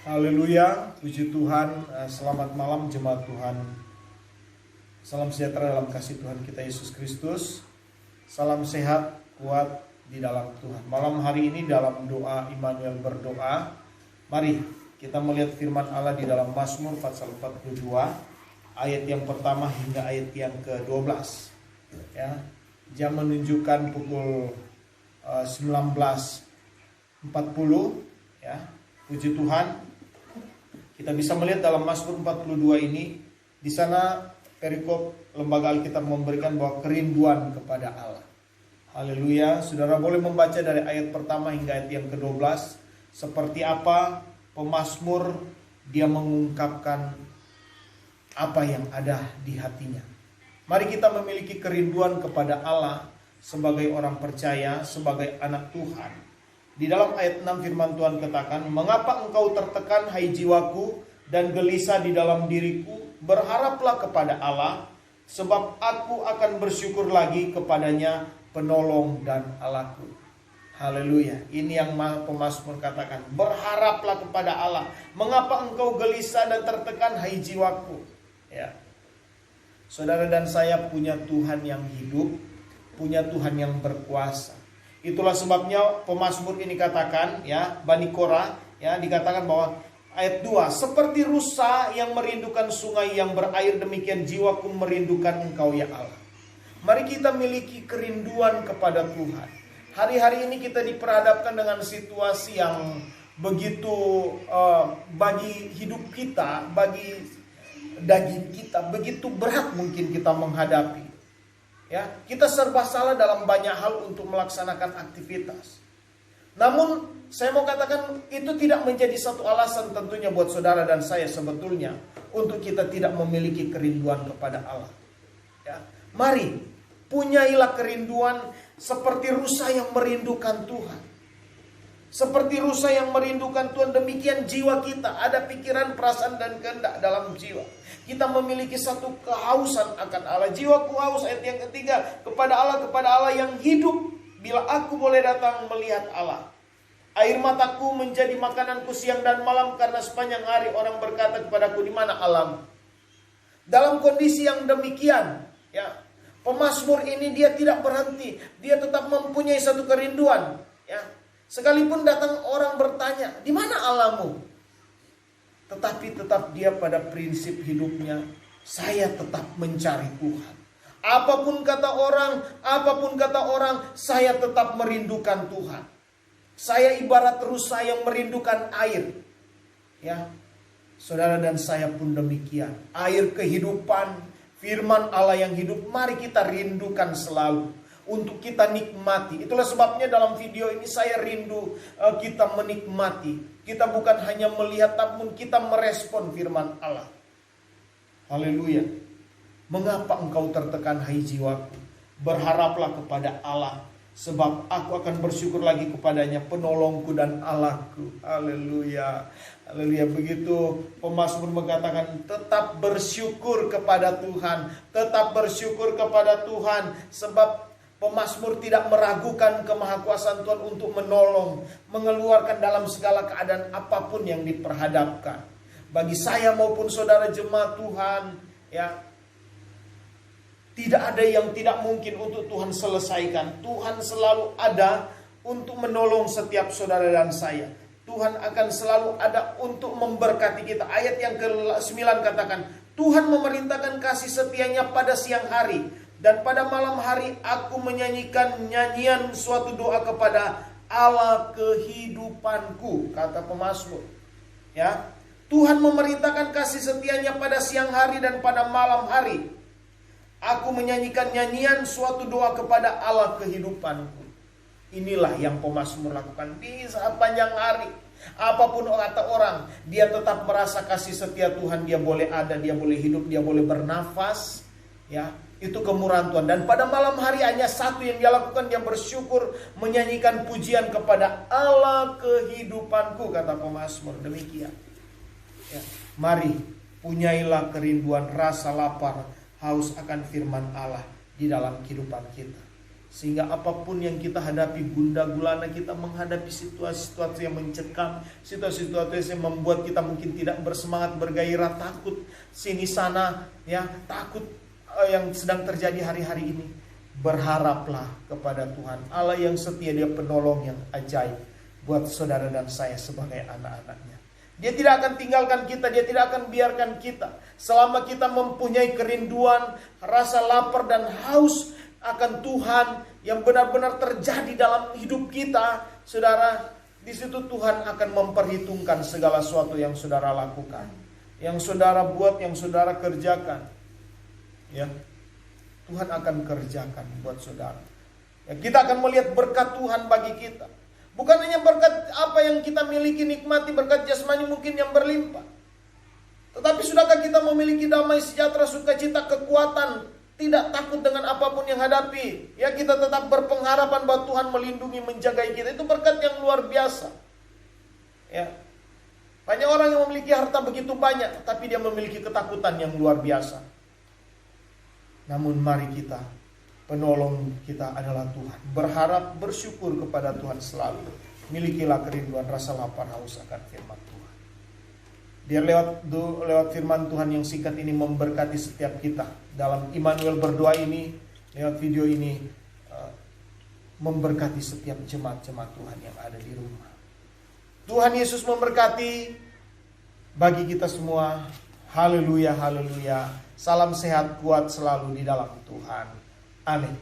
Haleluya, puji Tuhan, selamat malam jemaat Tuhan. Salam sejahtera dalam kasih Tuhan kita Yesus Kristus. Salam sehat, kuat di dalam Tuhan. Malam hari ini dalam doa Immanuel berdoa, mari kita melihat firman Allah di dalam Mazmur pasal 42, ayat yang pertama hingga ayat yang ke-12. Ya, jam menunjukkan pukul 19.40, ya. Puji Tuhan. Kita bisa melihat dalam Mazmur 42 ini, di sana perikop lembaga Alkitab memberikan bahwa kerinduan kepada Allah. Haleluya. Saudara boleh membaca dari ayat pertama hingga ayat yang ke-12. Seperti apa pemazmur dia mengungkapkan apa yang ada di hatinya. Mari kita memiliki kerinduan kepada Allah sebagai orang percaya, sebagai anak Tuhan. Di dalam ayat 6 firman Tuhan katakan, "Mengapa engkau tertekan hai jiwaku dan gelisah di dalam diriku? Berharaplah kepada Allah, sebab aku akan bersyukur lagi kepadanya, penolong dan Allahku." Haleluya. Ini yang pemazmur katakan, berharaplah kepada Allah. Mengapa engkau gelisah dan tertekan hai jiwaku? Ya. Saudara dan saya punya Tuhan yang hidup, punya Tuhan yang berkuasa. Itulah sebabnya pemazmur ini katakan, ya, Bani Korah, ya, dikatakan bahwa ayat 2, "Seperti rusa yang merindukan sungai yang berair, demikian jiwaku merindukan Engkau ya Allah." Mari kita miliki kerinduan kepada Tuhan. Hari-hari ini kita diperhadapkan dengan situasi yang begitu bagi hidup kita, bagi daging kita, begitu berat mungkin kita menghadapi. Ya, kita serba salah dalam banyak hal untuk melaksanakan aktivitas. Namun saya mau katakan itu tidak menjadi satu alasan tentunya buat saudara dan saya sebetulnya untuk kita tidak memiliki kerinduan kepada Allah. Ya, mari punyailah kerinduan seperti rusa yang merindukan Tuhan. Seperti rusa yang merindukan Tuhan, demikian jiwa kita. Ada pikiran, perasaan dan kehendak dalam jiwa. Kita memiliki satu kehausan akan Allah. Jiwaku haus, ayat yang ketiga, kepada Allah yang hidup. Bila aku boleh datang melihat Allah. Air mataku menjadi makananku siang dan malam, karena sepanjang hari orang berkata kepadaku, di mana Allahmu? Dalam kondisi yang demikian, ya, pemazmur ini dia tidak berhenti. Dia tetap mempunyai satu kerinduan, ya. Sekalipun datang orang bertanya, di mana Allahmu? Tetapi tetap dia pada prinsip hidupnya, saya tetap mencari Tuhan. Apapun kata orang, saya tetap merindukan Tuhan. Saya ibarat rusa yang merindukan air. Ya, saudara dan saya pun demikian. Air kehidupan, firman Allah yang hidup, mari kita rindukan selalu. Untuk kita nikmati. Itulah sebabnya dalam video ini saya rindu kita menikmati. Kita bukan hanya melihat, namun kita merespon firman Allah. Haleluya. "Mengapa engkau tertekan hai jiwaku? Berharaplah kepada Allah, sebab aku akan bersyukur lagi kepadanya, penolongku dan Allahku." Haleluya. Haleluya. Begitu pemazmur mengatakan, tetap bersyukur kepada Tuhan. Tetap bersyukur kepada Tuhan. Sebab pemazmur tidak meragukan kemahakuasaan Tuhan untuk menolong, mengeluarkan dalam segala keadaan apapun yang diperhadapkan. Bagi saya maupun saudara jemaat Tuhan, ya, tidak ada yang tidak mungkin untuk Tuhan selesaikan. Tuhan selalu ada untuk menolong setiap saudara dan saya. Tuhan akan selalu ada untuk memberkati kita. Ayat yang ke-9 katakan, "Tuhan memerintahkan kasih setianya pada siang hari. Dan pada malam hari aku menyanyikan nyanyian suatu doa kepada Allah kehidupanku," kata pemazmur. Ya, Tuhan memerintahkan kasih setianya pada siang hari dan pada malam hari. Aku menyanyikan nyanyian suatu doa kepada Allah kehidupanku. Inilah yang pemazmur lakukan di saat panjang hari. Apapun kata orang, dia tetap merasa kasih setia Tuhan. Dia boleh ada, dia boleh hidup, dia boleh bernafas. Ya, itu kemurahan Tuhan. Dan pada malam hari hanya satu yang dia lakukan, dia bersyukur, menyanyikan pujian kepada Allah kehidupanku, kata pemazmur. Demikian. Ya, mari punyailah kerinduan, rasa lapar, haus akan firman Allah di dalam kehidupan kita. Sehingga apapun yang kita hadapi, gundah gulana kita menghadapi situasi-situasi yang mencekam, situasi-situasi yang membuat kita mungkin tidak bersemangat, bergairah, takut sini sana, ya, takut yang sedang terjadi hari-hari ini. Berharaplah kepada Tuhan Allah yang setia, Dia penolong yang ajaib buat saudara dan saya sebagai anak-anaknya. Dia tidak akan tinggalkan kita, Dia tidak akan biarkan kita. Selama kita mempunyai kerinduan, rasa lapar dan haus akan Tuhan yang benar-benar terjadi dalam hidup kita, saudara, di situ Tuhan akan memperhitungkan segala sesuatu yang saudara lakukan, yang saudara buat, yang saudara kerjakan. Ya, Tuhan akan kerjakan buat saudara. Ya, kita akan melihat berkat Tuhan bagi kita. Bukan hanya berkat apa yang kita miliki, nikmati berkat jasmani mungkin yang berlimpah. Tetapi sudahkah kita memiliki damai, sejahtera, sukacita, kekuatan, tidak takut dengan apapun yang hadapi. Ya, kita tetap berpengharapan bahwa Tuhan melindungi, menjagai kita. Itu berkat yang luar biasa. Ya. Banyak orang yang memiliki harta begitu banyak, tapi dia memiliki ketakutan yang luar biasa. Namun mari kita, penolong kita adalah Tuhan. Berharap, bersyukur kepada Tuhan selalu. Milikilah kerinduan, rasa lapar, haus akan firman Tuhan. Biar lewat firman Tuhan yang singkat ini memberkati setiap kita. Dalam Immanuel berdoa ini, lewat video ini, memberkati setiap jemaat-jemaat Tuhan yang ada di rumah. Tuhan Yesus memberkati bagi kita semua. Haleluya, haleluya. Salam sehat, kuat selalu di dalam Tuhan. Amin.